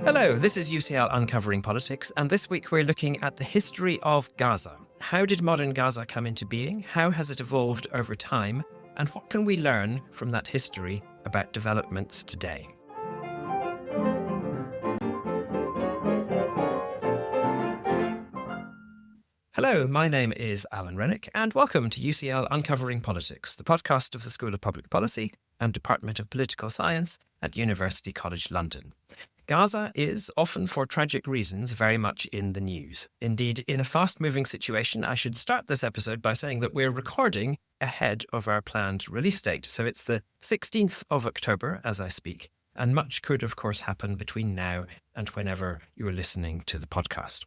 Hello, this is UCL Uncovering Politics, and this week we're looking at the history of Gaza. How did modern Gaza come into being? How has it evolved over time? And what can we learn from that history about developments today? Hello, my name is Alan Rennick, and welcome to UCL Uncovering Politics, the podcast of the School of Public Policy and Department of Political Science at University College London. Gaza is, often for tragic reasons, very much in the news. Indeed, in a fast-moving situation, I should start this episode by saying that we're recording ahead of our planned release date. So it's the 16th of October as I speak, and much could, of course, happen between now and whenever you're listening to the podcast.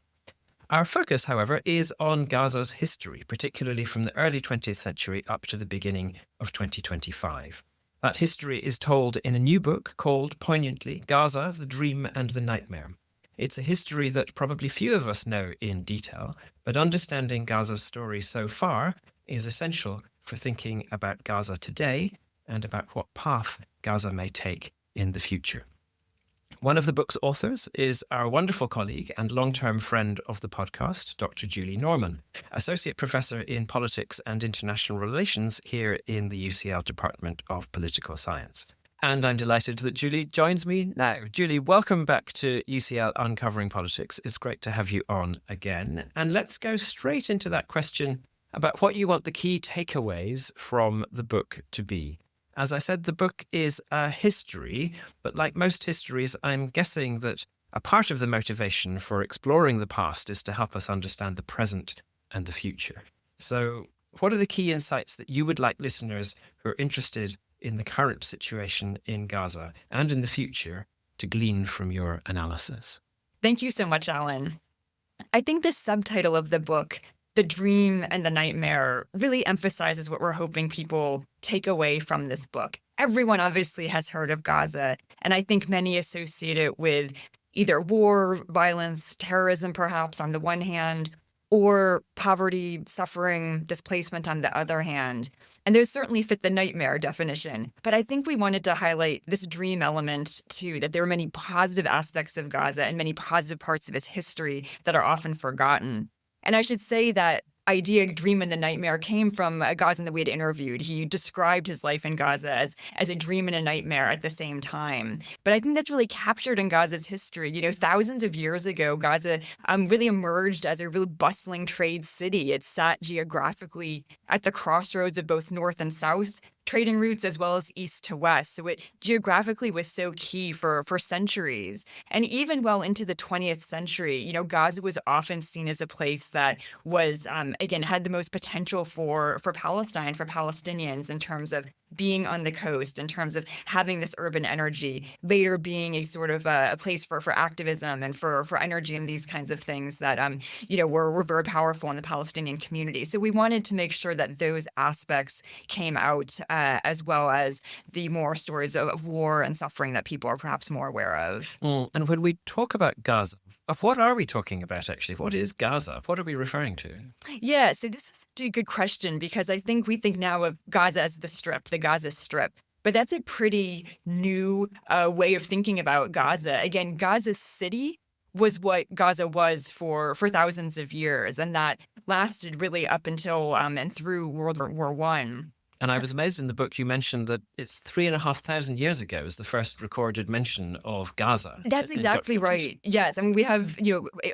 Our focus, however, is on Gaza's history, particularly from the early 20th century up to the beginning of 2025. That history is told in a new book called, poignantly, Gaza, the Dream and the Nightmare. It's a history that probably few of us know in detail, but understanding Gaza's story so far is essential for thinking about Gaza today and about what path Gaza may take in the future. One of the book's authors is our wonderful colleague and long-term friend of the podcast, Dr. Julie Norman, Associate Professor in Politics and International Relations here in the UCL Department of Political Science. And I'm delighted that Julie joins me now. Julie, welcome back to UCL Uncovering Politics. It's great to have you on again. And let's go straight into that question about what you want the key takeaways from the book to be. As I said, the book is a history, but like most histories, I'm guessing that a part of the motivation for exploring the past is to help us understand the present and the future. So what are the key insights that you would like listeners who are interested in the current situation in Gaza and in the future to glean from your analysis? Thank you so much, Alan. I think the subtitle of the book, The Dream and the Nightmare, really emphasizes what we're hoping people take away from this book. Everyone obviously has heard of Gaza, and I think many associate it with either war, violence, terrorism perhaps on the one hand, or poverty, suffering, displacement on the other hand. And those certainly fit the nightmare definition. But I think we wanted to highlight this dream element too, that there are many positive aspects of Gaza and many positive parts of its history that are often forgotten. And I should say that idea, dream and the nightmare, came from a Gazan that we had interviewed. He described his life in Gaza as a dream and a nightmare at the same time. But I think that's really captured in Gaza's history. You know, thousands of years ago, Gaza really emerged as a really bustling trade city. It sat geographically at the crossroads of both north and south trading routes as well as east to west. So it geographically was so key for centuries. And even well into the 20th century, you know, Gaza was often seen as a place that was, again, had the most potential for Palestine, for Palestinians in terms of being on the coast, in terms of having this urban energy, later being a sort of a place for activism and for energy and these kinds of things that, were very powerful in the Palestinian community. So we wanted to make sure that those aspects came out as well as the more stories of war and suffering that people are perhaps more aware of. And when we talk about Gaza, what are we talking about actually? What is Gaza? What are we referring to? Yeah, so this is a good question because I think we think now of Gaza as the Gaza Strip. But that's a pretty new way of thinking about Gaza. Again, Gaza City was what Gaza was for thousands of years, and that lasted really up until and through World War I. And I was amazed in the book you mentioned that it's 3,500 years ago is the first recorded mention of Gaza. That's exactly right. Yes, I mean we have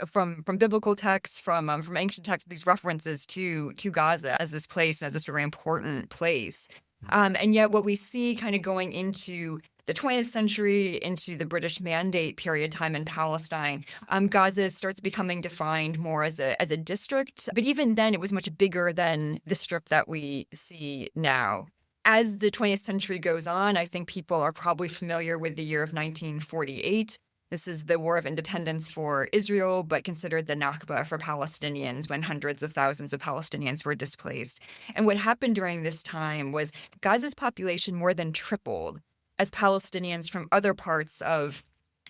from biblical texts, from ancient texts, these references to Gaza as this place, as this very important place. And yet what we see kind of going into the 20th century, into the British Mandate period time in Palestine, Gaza starts becoming defined more as a district. But even then, it was much bigger than the strip that we see now. As the 20th century goes on, I think people are probably familiar with the year of 1948. This is the War of Independence for Israel, but considered the Nakba for Palestinians when hundreds of thousands of Palestinians were displaced. And what happened during this time was Gaza's population more than tripled as Palestinians from other parts of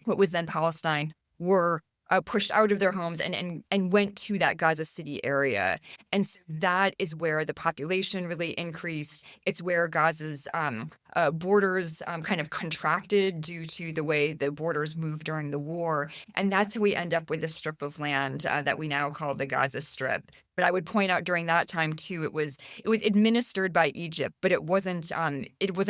what was then Palestine were pushed out of their homes and went to that Gaza City area. And so that is where the population really increased. It's where Gaza's borders kind of contracted due to the way the borders moved during the war. And that's how we end up with a strip of land that we now call the Gaza Strip. But I would point out during that time too, it was administered by Egypt, but it wasn't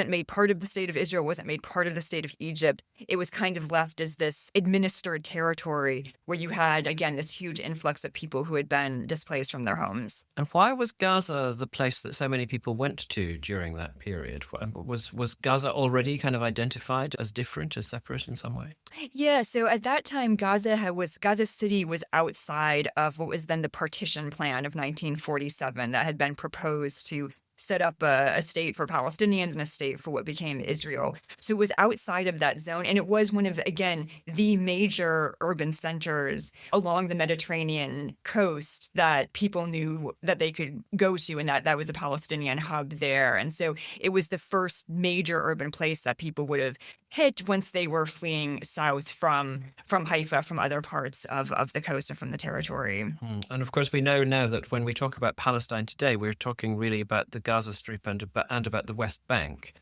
made part of the state of Israel, wasn't made part of the state of Egypt. It was kind of left as this administered territory where you had, again, this huge influx of people who had been displaced from their homes. And why was Gaza the place that so many people went to during that period? Was Gaza already kind of identified as different, as separate in some way? Yeah, so at that time, Gaza City was outside of what was then the partition plan of 1947 that had been proposed to set up a state for Palestinians and a state for what became Israel. So it was outside of that zone, and it was one of, again, the major urban centers along the Mediterranean coast that people knew that they could go to, and that was a Palestinian hub there. And so it was the first major urban place that people would have hit once they were fleeing south from Haifa, from other parts of the coast and from the territory. And of course, we know now that when we talk about Palestine today, we're talking really about the Gaza Strip and about the West Bank.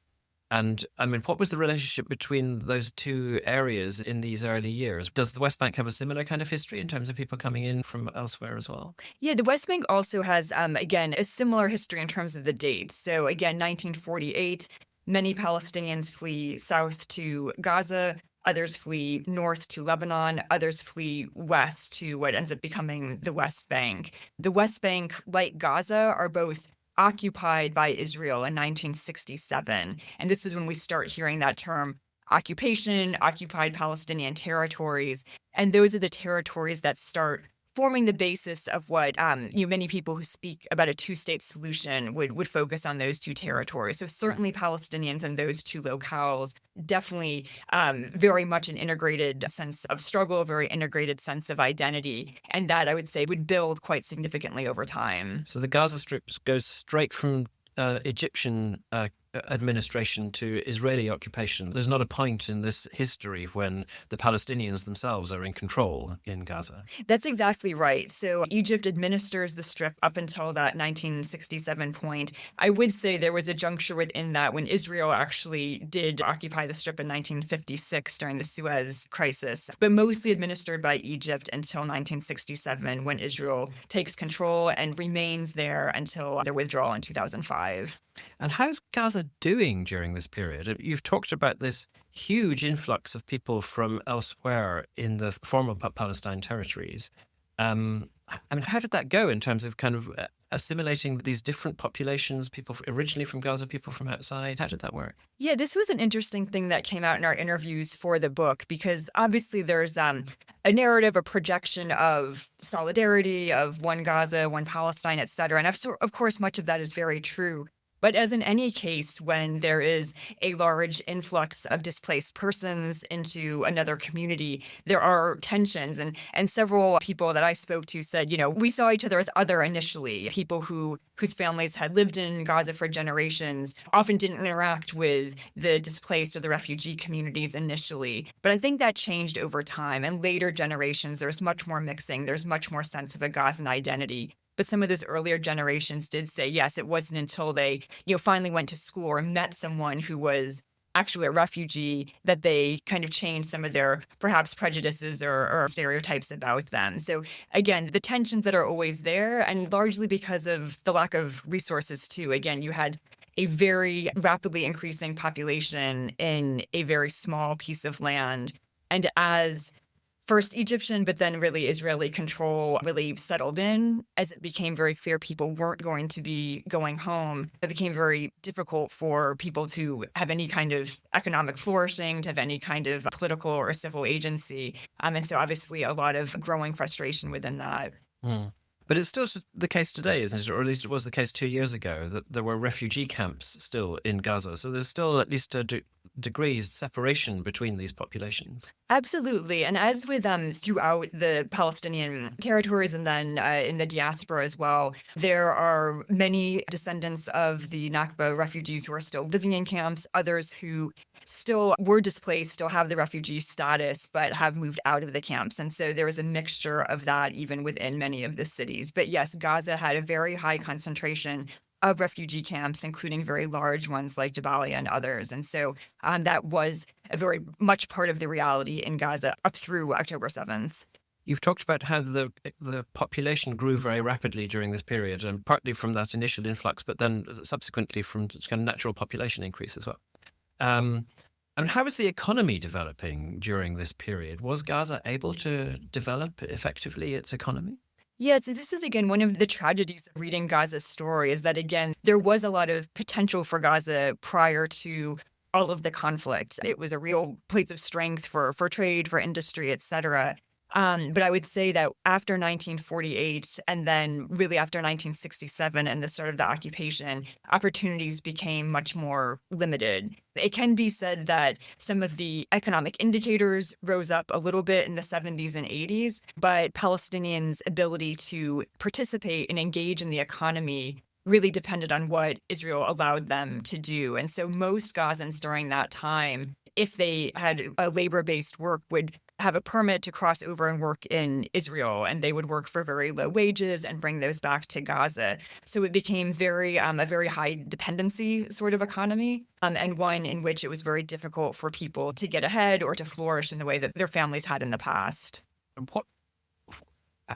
And I mean, what was the relationship between those two areas in these early years? Does the West Bank have a similar kind of history in terms of people coming in from elsewhere as well? Yeah, the West Bank also has, again, a similar history in terms of the dates. So again, 1948, many Palestinians flee south to Gaza. Others flee north to Lebanon. Others flee west to what ends up becoming the West Bank. The West Bank, like Gaza, are both occupied by Israel in 1967. And this is when we start hearing that term occupation, occupied Palestinian territories. And those are the territories that start forming the basis of what many people who speak about a two-state solution would focus on those two territories. So certainly Palestinians in those two locales, definitely very much an integrated sense of struggle, a very integrated sense of identity. And that, I would say, would build quite significantly over time. So the Gaza Strip goes straight from Egyptian administration to Israeli occupation. There's not a point in this history when the Palestinians themselves are in control in Gaza. That's exactly right. So Egypt administers the Strip up until that 1967 point. I would say there was a juncture within that when Israel actually did occupy the Strip in 1956 during the Suez Crisis, but mostly administered by Egypt until 1967 when Israel takes control and remains there until their withdrawal in 2005. And how's Gaza doing during this period? You've talked about this huge influx of people from elsewhere in the former Palestine territories. I mean, how did that go in terms of kind of assimilating these different populations, people originally from Gaza, people from outside? How did that work? Yeah, this was an interesting thing that came out in our interviews for the book, because obviously there's a narrative, a projection of solidarity, of one Gaza, one Palestine, et cetera. And of course, much of that is very true. But as in any case, when there is a large influx of displaced persons into another community, there are tensions. And several people that I spoke to said, we saw each other as other initially. People whose families had lived in Gaza for generations often didn't interact with the displaced or the refugee communities initially. But I think that changed over time. And later generations, there's much more mixing. There's much more sense of a Gazan identity. But some of those earlier generations did say, yes, it wasn't until they, finally went to school or met someone who was actually a refugee that they kind of changed some of their perhaps prejudices or stereotypes about them. So again, the tensions that are always there, and largely because of the lack of resources too. Again, you had a very rapidly increasing population in a very small piece of land. And as first Egyptian, but then really Israeli control really settled in, as it became very clear people weren't going to be going home. It became very difficult for people to have any kind of economic flourishing, to have any kind of political or civil agency. And so obviously a lot of growing frustration within that. But it's still the case today, isn't it? Or at least it was the case 2 years ago, that there were refugee camps still in Gaza. So there's still at least degrees separation between these populations. Absolutely. And as with throughout the Palestinian territories and then in the diaspora as well, there are many descendants of the Nakba refugees who are still living in camps, others who still were displaced, still have the refugee status, but have moved out of the camps. And so there is a mixture of that even within many of the cities. But yes, Gaza had a very high concentration of refugee camps, including very large ones like Jabalia and others. And so that was a very much part of the reality in Gaza up through October 7th. You've talked about how the population grew very rapidly during this period, and partly from that initial influx, but then subsequently from kind of natural population increase as well. And how was the economy developing during this period? Was Gaza able to develop effectively its economy? Yeah, so this is again one of the tragedies of reading Gaza's story is that again, there was a lot of potential for Gaza prior to all of the conflict. It was a real place of strength for trade, for industry, et cetera. But I would say that after 1948 and then really after 1967 and the start of the occupation, opportunities became much more limited. It can be said that some of the economic indicators rose up a little bit in the 70s and 80s, but Palestinians' ability to participate and engage in the economy really depended on what Israel allowed them to do. And so most Gazans during that time, if they had a labor-based work, would have a permit to cross over and work in Israel, and they would work for very low wages and bring those back to Gaza. So it became a very high dependency sort of economy, and one in which it was very difficult for people to get ahead or to flourish in the way that their families had in the past. And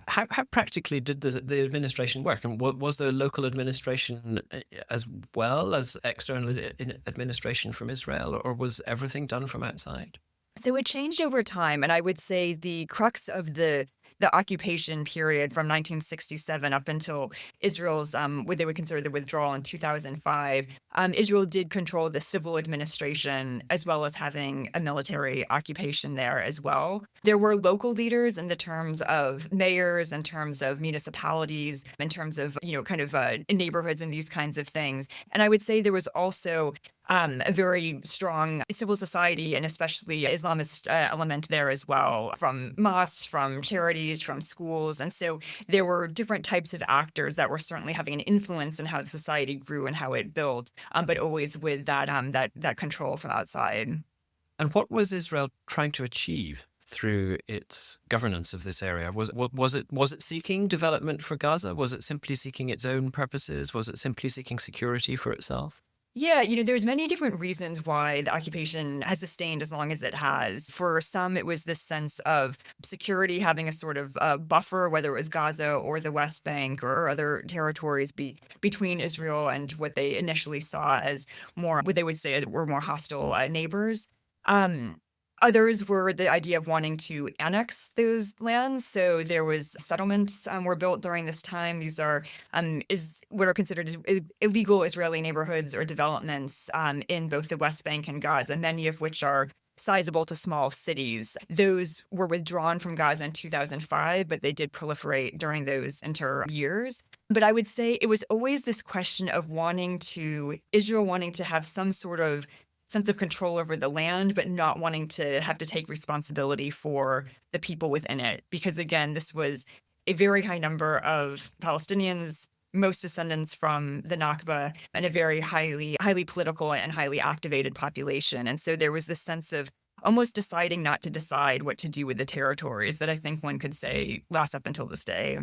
how practically did the administration work? And was there local administration as well as external administration from Israel, or was everything done from outside? So it changed over time, and I would say the crux of the occupation period from 1967 up until Israel's what they would consider the withdrawal in 2005, Israel did control the civil administration as well as having a military occupation there as well. There were local leaders in the terms of mayors, in terms of municipalities, in terms of neighborhoods and these kinds of things. And I would say there was also a very strong civil society and especially Islamist element there as well, from mosques, from charities, from schools. And so there were different types of actors that were certainly having an influence in how the society grew and how it built, but always with that control from outside. And what was Israel trying to achieve through its governance of this area? Was it seeking development for Gaza? Was it simply seeking its own purposes? Was it simply seeking security for itself? Yeah, there's many different reasons why the occupation has sustained as long as it has. For some, it was this sense of security, having a sort of buffer, whether it was Gaza or the West Bank or other territories between Israel and what they initially saw as more, what they would say were more hostile neighbors. Others were the idea of wanting to annex those lands. So there was settlements were built during this time. These are is what are considered illegal Israeli neighborhoods or developments in both the West Bank and Gaza, many of which are sizable to small cities. Those were withdrawn from Gaza in 2005, but they did proliferate during those years. But I would say it was always this question of Israel wanting to have some sort of sense of control over the land, but not wanting to have to take responsibility for the people within it. Because again, this was a very high number of Palestinians, most descendants from the Nakba, and a very highly political and highly activated population. And so there was this sense of almost deciding not to decide what to do with the territories that I think one could say lasts up until this day.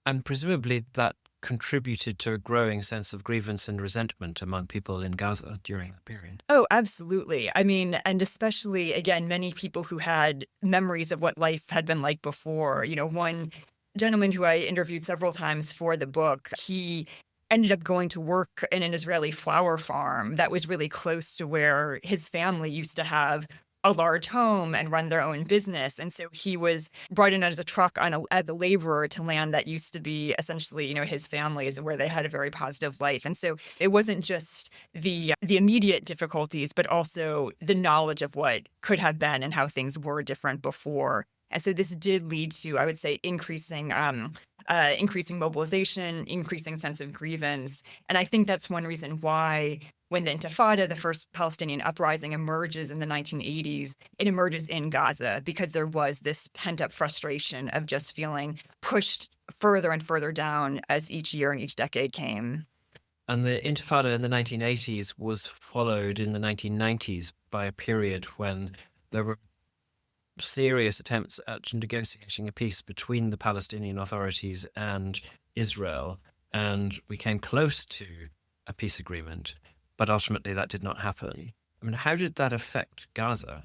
And presumably that contributed to a growing sense of grievance and resentment among people in Gaza during that period. Oh, absolutely. I mean, and especially, again, many people who had memories of what life had been like before. One gentleman who I interviewed several times for the book, he ended up going to work in an Israeli flower farm that was really close to where his family used to have a large home and run their own business. And so he was brought in as a truck as a laborer to land that used to be essentially, his family's, where they had a very positive life. And so it wasn't just the immediate difficulties, but also the knowledge of what could have been and how things were different before. And so this did lead to, I would say, increasing mobilization, increasing sense of grievance. And I think that's one reason why when the Intifada, the first Palestinian uprising, emerges in the 1980s, it emerges in Gaza because there was this pent-up frustration of just feeling pushed further and further down as each year and each decade came. And the Intifada in the 1980s was followed in the 1990s by a period when there were serious attempts at negotiating a peace between the Palestinian authorities and Israel. And we came close to a peace agreement, but ultimately that did not happen. I mean, how did that affect Gaza?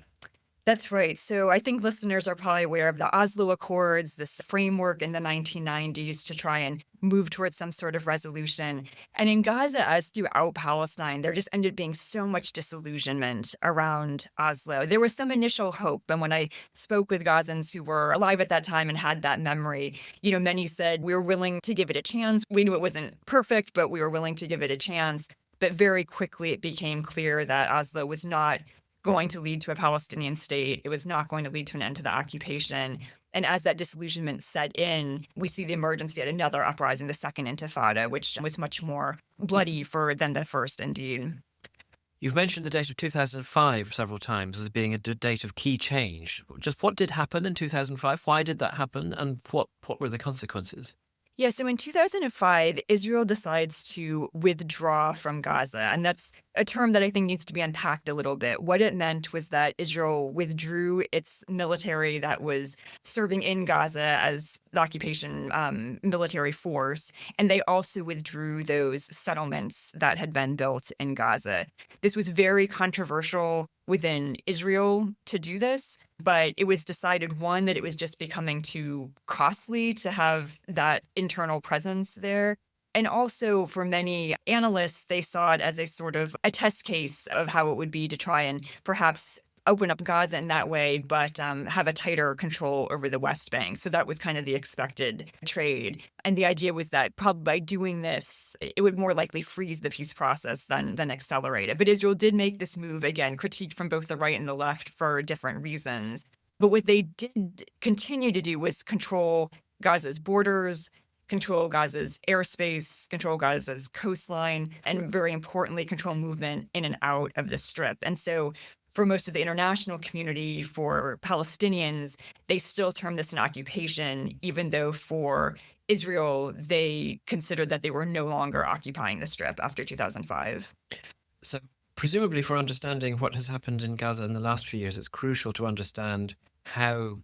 That's right. So I think listeners are probably aware of the Oslo Accords, this framework in the 1990s to try and move towards some sort of resolution. And in Gaza, as throughout Palestine, there just ended up being so much disillusionment around Oslo. There was some initial hope. And when I spoke with Gazans who were alive at that time and had that memory, many said, we were willing to give it a chance. We knew it wasn't perfect, but we were willing to give it a chance. But very quickly, it became clear that Oslo was not going to lead to a Palestinian state. It was not going to lead to an end to the occupation. And as that disillusionment set in, we see the emergence of yet another uprising, the Second Intifada, which was much more bloody than the first, indeed. You've mentioned the date of 2005 several times as being a date of key change. Just what did happen in 2005? Why did that happen? And what were the consequences? Yeah, so in 2005, Israel decides to withdraw from Gaza. And that's a term that I think needs to be unpacked a little bit. What it meant was that Israel withdrew its military that was serving in Gaza as the occupation military force. And they also withdrew those settlements that had been built in Gaza. This was very controversial within Israel to do this, but it was decided, one, that it was just becoming too costly to have that internal presence there. And also for many analysts, they saw it as a sort of a test case of how it would be to try and perhaps open up Gaza in that way, but have a tighter control over the West Bank. So that was kind of the expected trade. And the idea was that probably by doing this, it would more likely freeze the peace process than accelerate it. But Israel did make this move, again, critiqued from both the right and the left for different reasons. But what they did continue to do was control Gaza's borders, control Gaza's airspace, control Gaza's coastline, and very importantly, control movement in and out of the Strip. And so for most of the international community, for Palestinians, they still term this an occupation, even though for Israel, they considered that they were no longer occupying the Strip after 2005. So presumably for understanding what has happened in Gaza in the last few years, it's crucial to understand how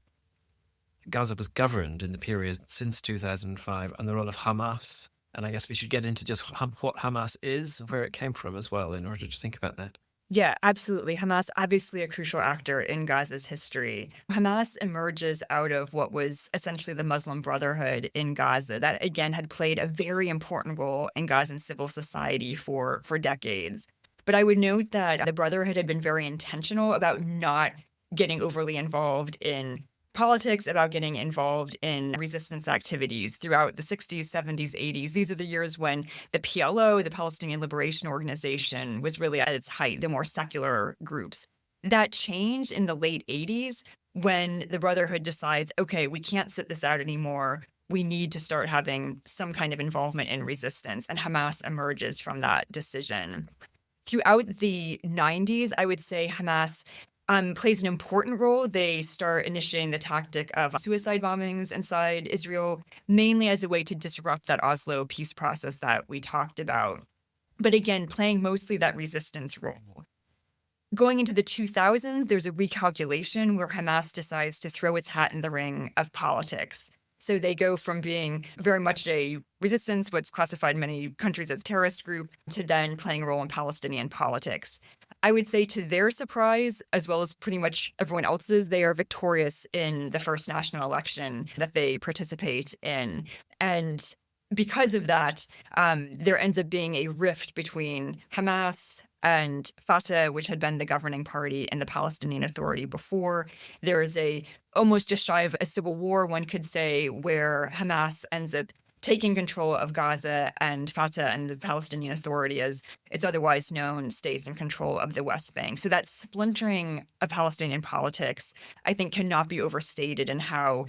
Gaza was governed in the period since 2005 and the role of Hamas. And I guess we should get into just what Hamas is and where it came from as well in order to think about that. Yeah, absolutely. Hamas, obviously a crucial actor in Gaza's history. Hamas emerges out of what was essentially the Muslim Brotherhood in Gaza that, again, had played a very important role in Gazan civil society for decades. But I would note that the Brotherhood had been very intentional about not getting overly involved in politics, about getting involved in resistance activities throughout the 60s, 70s, 80s. These are the years when the PLO, the Palestinian Liberation Organization, was really at its height, the more secular groups. That changed in the late 80s when the Brotherhood decides, okay, we can't sit this out anymore. We need to start having some kind of involvement in resistance. And Hamas emerges from that decision. Throughout the 90s, I would say Hamas plays an important role. They start initiating the tactic of suicide bombings inside Israel, mainly as a way to disrupt that Oslo peace process that we talked about. But again, playing mostly that resistance role. Going into the 2000s, there's a recalculation where Hamas decides to throw its hat in the ring of politics. So they go from being very much a resistance, what's classified in many countries as terrorist group, to then playing a role in Palestinian politics. I would say to their surprise, as well as pretty much everyone else's, they are victorious in the first national election that they participate in. And because of that, there ends up being a rift between Hamas and Fatah, which had been the governing party, and the Palestinian Authority before. There is almost just shy of a civil war, one could say, where Hamas ends up taking control of Gaza and Fatah and the Palestinian Authority, as it's otherwise known, stays in control of the West Bank. So that splintering of Palestinian politics, I think, cannot be overstated in how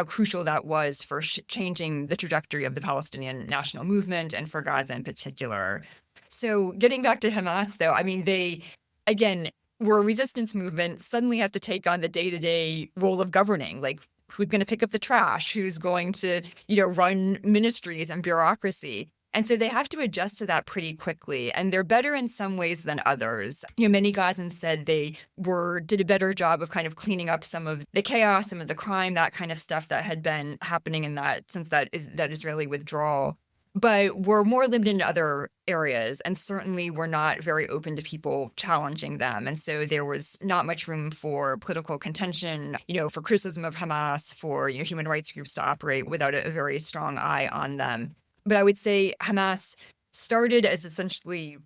crucial that was for changing the trajectory of the Palestinian national movement and for Gaza in particular. So getting back to Hamas, though, I mean, they, again, were a resistance movement, suddenly have to take on the day-to-day role of governing. Like, who's going to pick up the trash? Who's going to, run ministries and bureaucracy? And so they have to adjust to that pretty quickly. And they're better in some ways than others. Many Gazans said they did a better job of kind of cleaning up some of the chaos, some of the crime, that kind of stuff that had been happening in that since that Israeli withdrawal. But we're more limited in other areas, and certainly we're not very open to people challenging them. And so there was not much room for political contention, for criticism of Hamas, for human rights groups to operate without a very strong eye on them. But I would say Hamas started as essentially,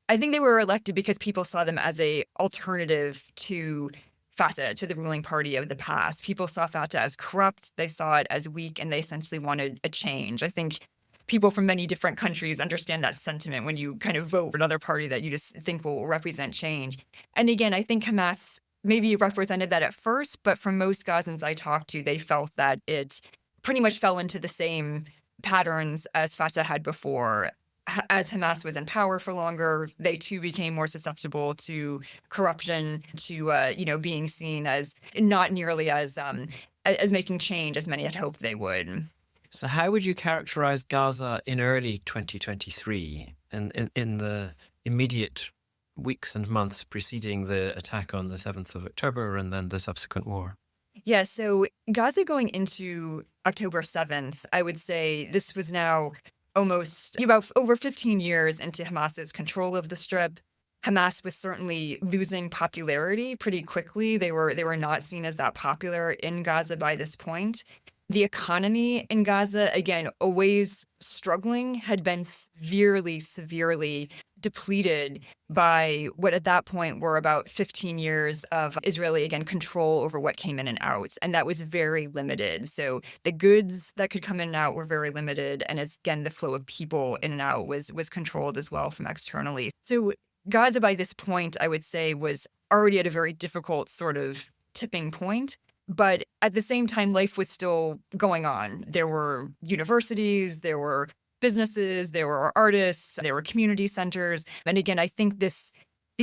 I think they were elected because people saw them as a alternative to Fatah, to the ruling party of the past. People saw Fatah as corrupt, they saw it as weak, and they essentially wanted a change. I think people from many different countries understand that sentiment when you kind of vote for another party that you just think will represent change. And again, I think Hamas maybe represented that at first, but for most Gazans I talked to, they felt that it pretty much fell into the same patterns as Fatah had before. As Hamas was in power for longer, they too became more susceptible to corruption, to being seen as not nearly as making change as many had hoped they would. So how would you characterize Gaza in early 2023 in the immediate weeks and months preceding the attack on the 7th of October and then the subsequent war? Yeah, so Gaza going into October 7th, I would say this was now almost about over 15 years into Hamas's control of the Strip. Hamas was certainly losing popularity pretty quickly. They were not seen as that popular in Gaza by this point. The economy in Gaza, again, always struggling, had been severely depleted by what at that point were about 15 years of Israeli, again, control over what came in and out. And that was very limited. So the goods that could come in and out were very limited. And as, again, the flow of people in and out was controlled as well from externally. So Gaza by this point, I would say, was already at a very difficult sort of tipping point. But at the same time, life was still going on. There were universities, there were businesses, there were artists, there were community centers. And again, I think these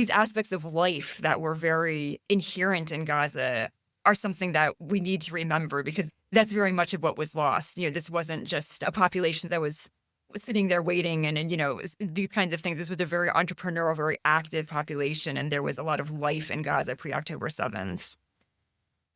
aspects of life that were very inherent in Gaza are something that we need to remember, because that's very much of what was lost. This wasn't just a population that was sitting there waiting and these kinds of things. This was a very entrepreneurial, very active population, and there was a lot of life in Gaza pre-October 7th.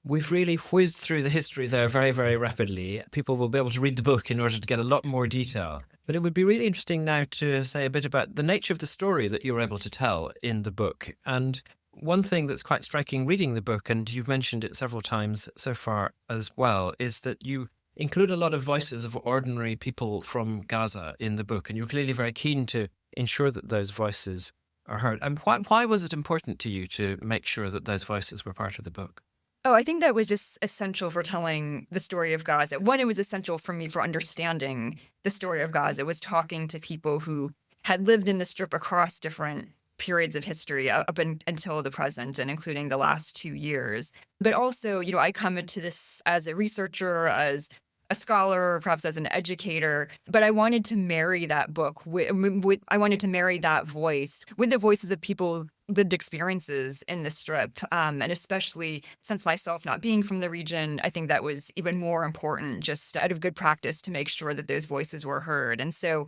We've really whizzed through the history there very, very rapidly. People will be able to read the book in order to get a lot more detail. But it would be really interesting now to say a bit about the nature of the story that you're able to tell in the book. And one thing that's quite striking reading the book, and you've mentioned it several times so far as well, is that you include a lot of voices of ordinary people from Gaza in the book. And you're clearly very keen to ensure that those voices are heard. And why was it important to you to make sure that those voices were part of the book? Oh, I think that was just essential for telling the story of Gaza. One, it was essential for me for understanding the story of Gaza. It was talking to people who had lived in the Strip across different periods of history until the present, and including the last 2 years. But also, I come into this as a researcher, as a scholar, perhaps as an educator, but I wanted to marry that book I wanted to marry that voice with the voices of people lived experiences in the Strip. And especially since myself not being from the region, I think that was even more important, just out of good practice, to make sure that those voices were heard. And so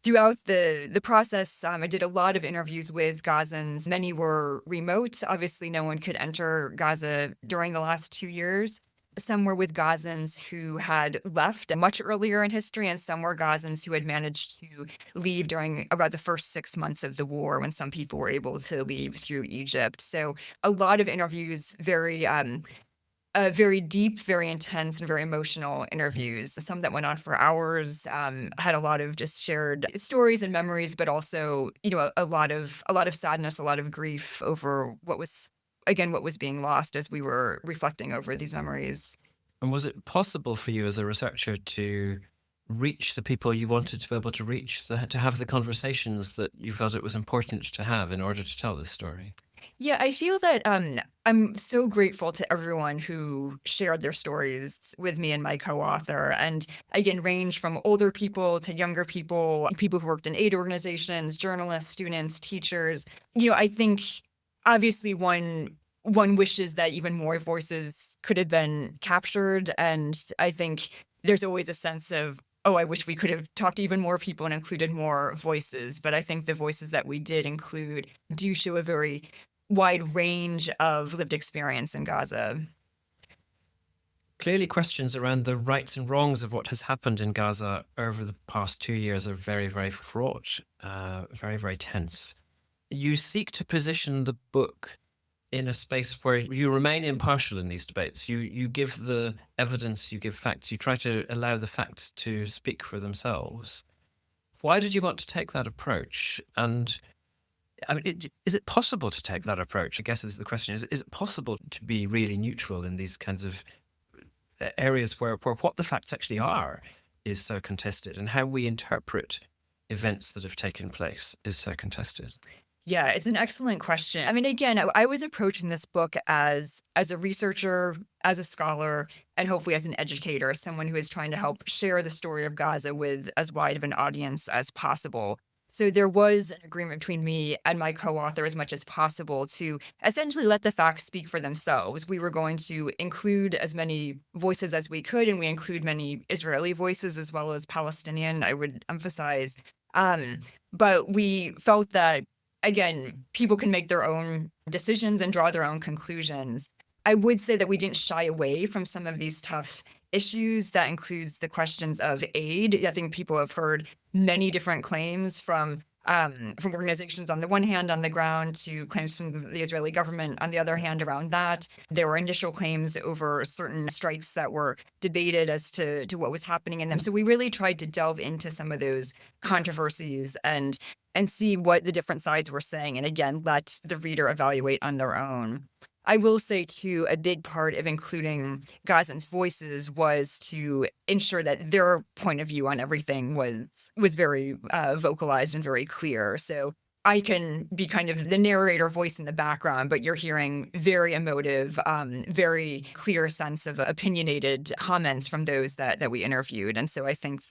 throughout the process, I did a lot of interviews with Gazans. Many were remote. Obviously, no one could enter Gaza during the last 2 years. Some were with Gazans who had left much earlier in history, and some were Gazans who had managed to leave during about the first 6 months of the war, when some people were able to leave through Egypt. So a lot of interviews, very deep, very intense, and very emotional interviews. Some that went on for hours, had a lot of just shared stories and memories, but also, a lot of sadness, a lot of grief over what was being lost as we were reflecting over these memories. And was it possible for you as a researcher to reach the people you wanted to be able to reach, to have the conversations that you felt it was important to have in order to tell this story? Yeah, I feel that I'm so grateful to everyone who shared their stories with me and my co-author. And again, range from older people to younger people, people who worked in aid organizations, journalists, students, teachers. I think obviously one wishes that even more voices could have been captured. And I think there's always a sense of, oh, I wish we could have talked to even more people and included more voices. But I think the voices that we did include do show a very wide range of lived experience in Gaza. Clearly, questions around the rights and wrongs of what has happened in Gaza over the past 2 years are very, very fraught, very, very tense. You seek to position the book in a space where you remain impartial in these debates. You give the evidence, you give facts, you try to allow the facts to speak for themselves. Why did you want to take that approach? And I mean, is it possible to take that approach? I guess is the question. Is it possible to be really neutral in these kinds of areas where what the facts actually are is so contested, and how we interpret events that have taken place is so contested? Yeah, it's an excellent question. I mean, again, I was approaching this book as a researcher, as a scholar, and hopefully as an educator, someone who is trying to help share the story of Gaza with as wide of an audience as possible. So there was an agreement between me and my co-author as much as possible to essentially let the facts speak for themselves. We were going to include as many voices as we could, and we include many Israeli voices as well as Palestinian, I would emphasize. Um, but we felt that again, people can make their own decisions and draw their own conclusions. I would say that we didn't shy away from some of these tough issues. That includes the questions of aid. I think people have heard many different claims from organizations on the one hand on the ground to claims from the Israeli government on the other hand around that. There were initial claims over certain strikes that were debated as to what was happening in them. So we really tried to delve into some of those controversies and see what the different sides were saying. And again, let the reader evaluate on their own. I will say, too, a big part of including Gazans' voices was to ensure that their point of view on everything was very vocalized and very clear. So I can be kind of the narrator voice in the background, but you're hearing very emotive, very clear sense of opinionated comments from those that we interviewed. And so I think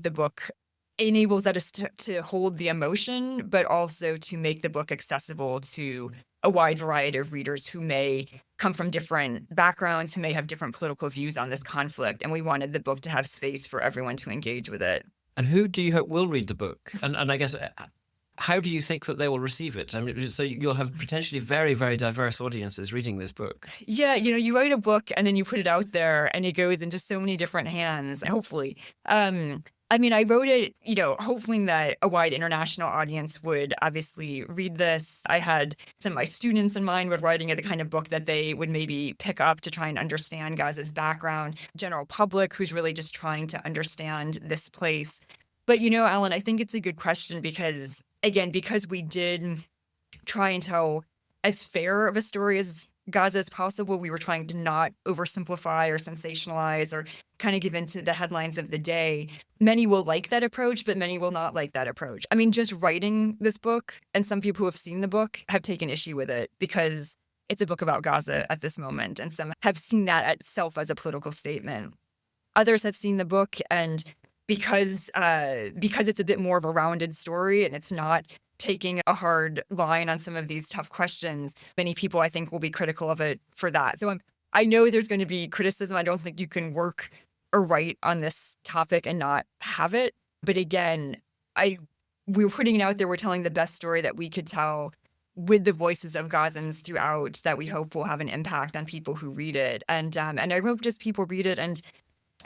the book enables us to hold the emotion, but also to make the book accessible to a wide variety of readers who may come from different backgrounds, who may have different political views on this conflict. And we wanted the book to have space for everyone to engage with it. And who do you hope will read the book? And I guess, how do you think that they will receive it? I mean, so you'll have potentially very, very diverse audiences reading this book. Yeah, you write a book and then you put it out there and it goes into so many different hands, hopefully. I mean, I wrote it, hoping that a wide international audience would obviously read this. I had some of my students in mind with writing it, the kind of book that they would maybe pick up to try and understand Gaza's background, general public who's really just trying to understand this place. But, Alan, I think it's a good question because, again, because we did try and tell as fair of a story as Gaza as possible, we were trying to not oversimplify or sensationalize or kind of give into the headlines of the day. Many will like that approach, but many will not like that approach. I mean, just writing this book, and some people who have seen the book have taken issue with it because it's a book about Gaza at this moment, and some have seen that itself as a political statement. Others have seen the book, and because it's a bit more of a rounded story and it's not taking a hard line on some of these tough questions, many people I think will be critical of it for that. So I know there's going to be criticism. I don't think you can work or write on this topic and not have it. But again, we were putting it out there. We're telling the best story that we could tell with the voices of Gazans throughout that we hope will have an impact on people who read it. And I hope just people read it and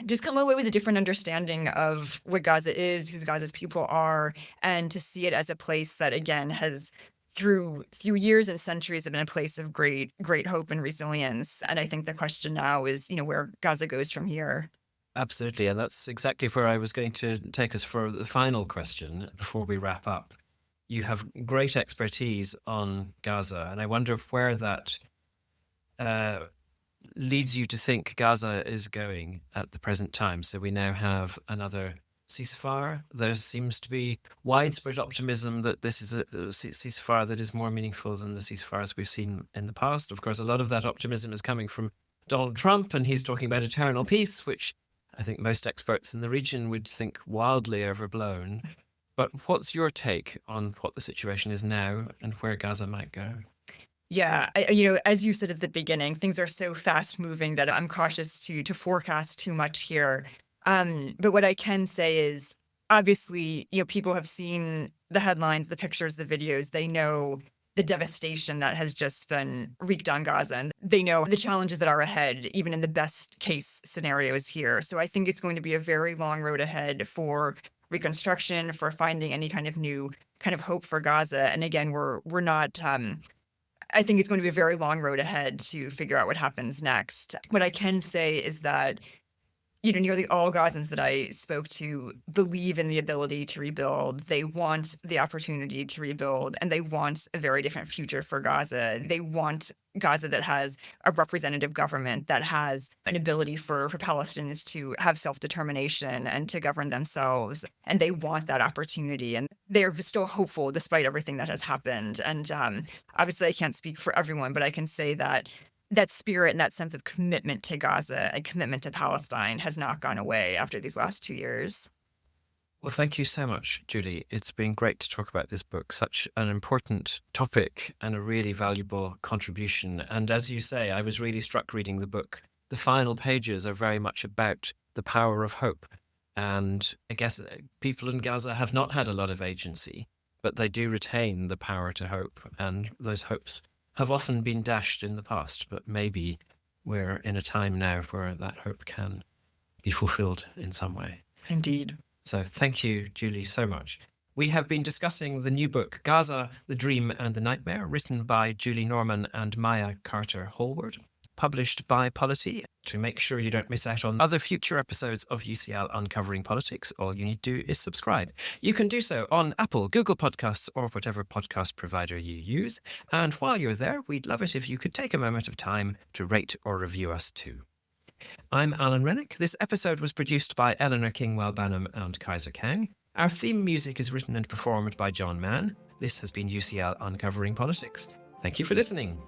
just come away with a different understanding of what Gaza is, who Gaza's people are, and to see it as a place that, again, has through years and centuries have been a place of great hope and resilience. And I think the question now is, where Gaza goes from here. Absolutely. And that's exactly where I was going to take us for the final question before we wrap up. You have great expertise on Gaza, and I wonder where that leads you to think Gaza is going at the present time. So we now have another ceasefire. There seems to be widespread optimism that this is a ceasefire that is more meaningful than the ceasefires we've seen in the past. Of course, a lot of that optimism is coming from Donald Trump, and he's talking about eternal peace, which I think most experts in the region would think wildly overblown. But what's your take on what the situation is now and where Gaza might go? Yeah, as you said at the beginning, things are so fast moving that I'm cautious to forecast too much here. But what I can say is, obviously, people have seen the headlines, the pictures, the videos. They know the devastation that has just been wreaked on Gaza, and they know the challenges that are ahead, even in the best case scenarios here. So I think it's going to be a very long road ahead for reconstruction, for finding any kind of new kind of hope for Gaza. And again, we're not. I think it's going to be a very long road ahead to figure out what happens next. What I can say is that, nearly all Gazans that I spoke to believe in the ability to rebuild. They want the opportunity to rebuild, and they want a very different future for Gaza. They want Gaza that has a representative government, that has an ability for Palestinians to have self-determination and to govern themselves. And they want that opportunity. And they're still hopeful despite everything that has happened. And obviously, I can't speak for everyone, but I can say that that spirit and that sense of commitment to Gaza and commitment to Palestine has not gone away after these last 2 years. Well, thank you so much, Julie. It's been great to talk about this book, such an important topic and a really valuable contribution. And as you say, I was really struck reading the book. The final pages are very much about the power of hope. And I guess people in Gaza have not had a lot of agency, but they do retain the power to hope. And those hopes have often been dashed in the past, but maybe we're in a time now where that hope can be fulfilled in some way. Indeed. So thank you, Julie, so much. We have been discussing the new book, Gaza, the Dream and the Nightmare, written by Julie Norman and Maya Carter-Holward, published by Polity. To make sure you don't miss out on other future episodes of UCL Uncovering Politics, all you need to do is subscribe. You can do so on Apple, Google Podcasts, or whatever podcast provider you use. And while you're there, we'd love it if you could take a moment of time to rate or review us too. I'm Alan Rennick. This episode was produced by Eleanor Kingwell-Banham and Kaiser Kang. Our theme music is written and performed by John Mann. This has been UCL Uncovering Politics. Thank you for listening.